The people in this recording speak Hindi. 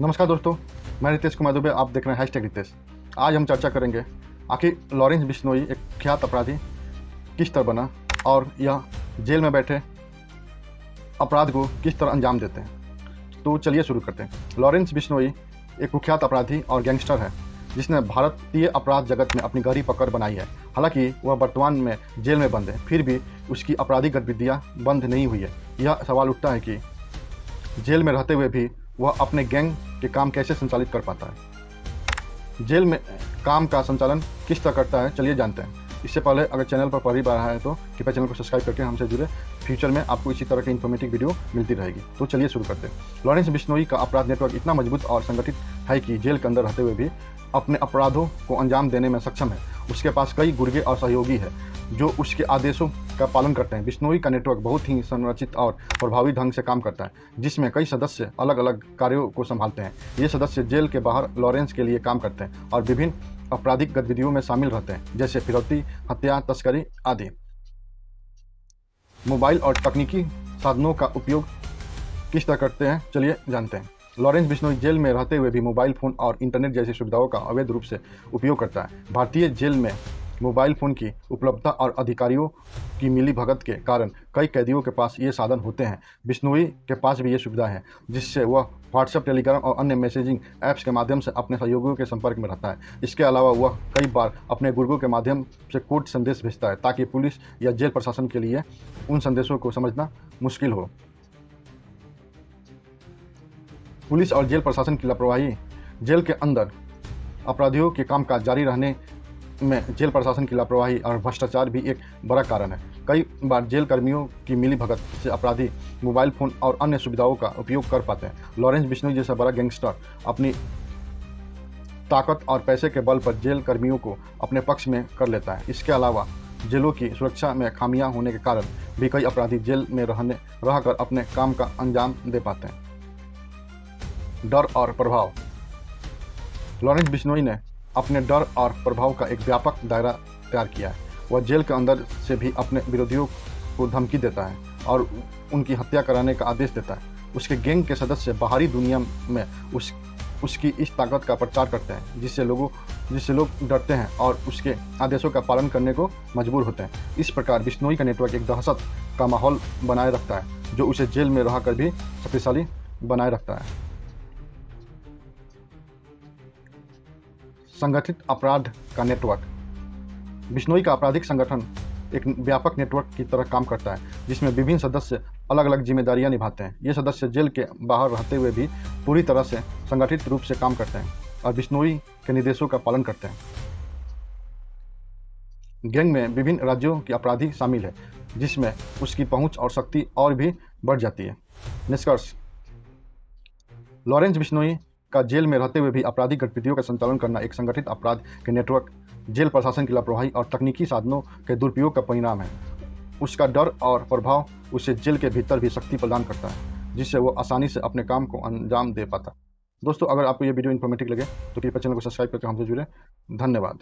नमस्कार दोस्तों, मैं रितेश कुमार दुबे। आप देख रहे हैं हैशटैग रितेश। आज हम चर्चा करेंगे आखिर लॉरेंस बिश्नोई एक कुख्यात अपराधी किस तरह बना और यह जेल में बैठे अपराध को किस तरह अंजाम देते हैं। तो चलिए शुरू करते हैं। लॉरेंस बिश्नोई एक कुख्यात अपराधी और गैंगस्टर है जिसने भारतीय अपराध जगत में अपनी गहरी पकड़ बनाई है। हालांकि वह वर्तमान में जेल में बंद है, फिर भी उसकी आपराधिक गतिविधियाँ बंद नहीं हुई है। यह सवाल उठता है कि जेल में रहते हुए भी वह अपने गैंग के काम कैसे संचालित कर पाता है। जेल में काम का संचालन किस तरह करता है, चलिए जानते हैं। इससे पहले अगर चैनल पर पहली बार आया है तो कृपया चैनल को सब्सक्राइब करके हमसे जुड़े। फ्यूचर में आपको इसी तरह की इन्फॉर्मेटिव वीडियो मिलती रहेगी। तो चलिए शुरू करते हैं। लॉरेंस बिश्नोई का अपराध नेटवर्क इतना मजबूत और संगठित है कि जेल के अंदर रहते हुए भी अपने अपराधों को अंजाम देने में सक्षम है। उसके पास कई गुर्गे और सहयोगी है जो उसके आदेशों का पालन करते हैं। बिश्नोई का नेटवर्क बहुत ही संरचित और प्रभावी ढंग से काम करता है, जिसमें कई सदस्य अलग अलग कार्यों को संभालते हैं। ये सदस्य जेल के बाहर लॉरेंस के लिए काम करते हैं और विभिन्न आपराधिक गतिविधियों में शामिल रहते हैं, जैसे फिरौती, हत्या, तस्करी आदि। मोबाइल और तकनीकी साधनों का उपयोग किस तरह करते हैं, चलिए जानते हैं। लॉरेंस बिश्नोई जेल में रहते हुए भी मोबाइल फ़ोन और इंटरनेट जैसी सुविधाओं का अवैध रूप से उपयोग करता है। भारतीय जेल में मोबाइल फ़ोन की उपलब्धता और अधिकारियों की मिलीभगत के कारण कई कैदियों के पास ये साधन होते हैं। बिश्नोई के पास भी ये सुविधा है, जिससे वह व्हाट्सएप, टेलीग्राम और अन्य मैसेजिंग ऐप्स के माध्यम से अपने सहयोगियों के संपर्क में रहता है। इसके अलावा वह कई बार अपने गुर्गों के माध्यम से कोड संदेश भेजता है ताकि पुलिस या जेल प्रशासन के लिए उन संदेशों को समझना मुश्किल हो। पुलिस और जेल प्रशासन की लापरवाही। जेल के अंदर अपराधियों के कामकाज जारी रहने में जेल प्रशासन की लापरवाही और भ्रष्टाचार भी एक बड़ा कारण है। कई बार जेल कर्मियों की मिलीभगत से अपराधी मोबाइल फ़ोन और अन्य सुविधाओं का उपयोग कर पाते हैं। लॉरेंस बिश्नोई जैसा बड़ा गैंगस्टर अपनी ताकत और पैसे के बल पर जेल कर्मियों को अपने पक्ष में कर लेता है। इसके अलावा जेलों की सुरक्षा में खामियां होने के कारण भी कई अपराधी जेल में रहकर अपने काम का अंजाम दे पाते हैं। डर और प्रभाव। लॉरेंस बिश्नोई ने अपने डर और प्रभाव का एक व्यापक दायरा तैयार किया है। वह जेल के अंदर से भी अपने विरोधियों को धमकी देता है और उनकी हत्या कराने का आदेश देता है। उसके गैंग के सदस्य बाहरी दुनिया में उसकी इस ताकत का प्रचार करते हैं, जिससे लोग डरते हैं और उसके आदेशों का पालन करने को मजबूर होते हैं। इस प्रकार बिश्नोई का नेटवर्क एक दहशत का माहौल बनाए रखता है, जो उसे जेल में रहकर भी शक्तिशाली बनाए रखता है। संगठित अपराध का नेटवर्क। बिश्नोई का आपराधिक संगठन एक व्यापक नेटवर्क की तरह काम करता है, जिसमें विभिन्न सदस्य अलग अलग जिम्मेदारियां निभाते हैं। ये सदस्य जेल के बाहर रहते हुए भी पूरी तरह से संगठित रूप से काम करते हैं और बिश्नोई के निर्देशों का पालन करते हैं। गैंग में विभिन्न राज्यों के अपराधी शामिल है, जिसमें उसकी पहुंच और शक्ति और भी बढ़ जाती है। निष्कर्ष। लॉरेंस बिश्नोई का जेल में रहते हुए भी आपराधिक गतिविधियों का संचालन करना एक संगठित अपराध के नेटवर्क, जेल प्रशासन की लापरवाही और तकनीकी साधनों के दुरुपयोग का परिणाम है। उसका डर और प्रभाव उसे जेल के भीतर भी शक्ति प्रदान करता है, जिससे वो आसानी से अपने काम को अंजाम दे पाता है। दोस्तों, अगर आपको ये वीडियो इन्फॉर्मेटिव लगे तो कृपया चैनल को सब्सक्राइब करके हमसे जुड़े। धन्यवाद।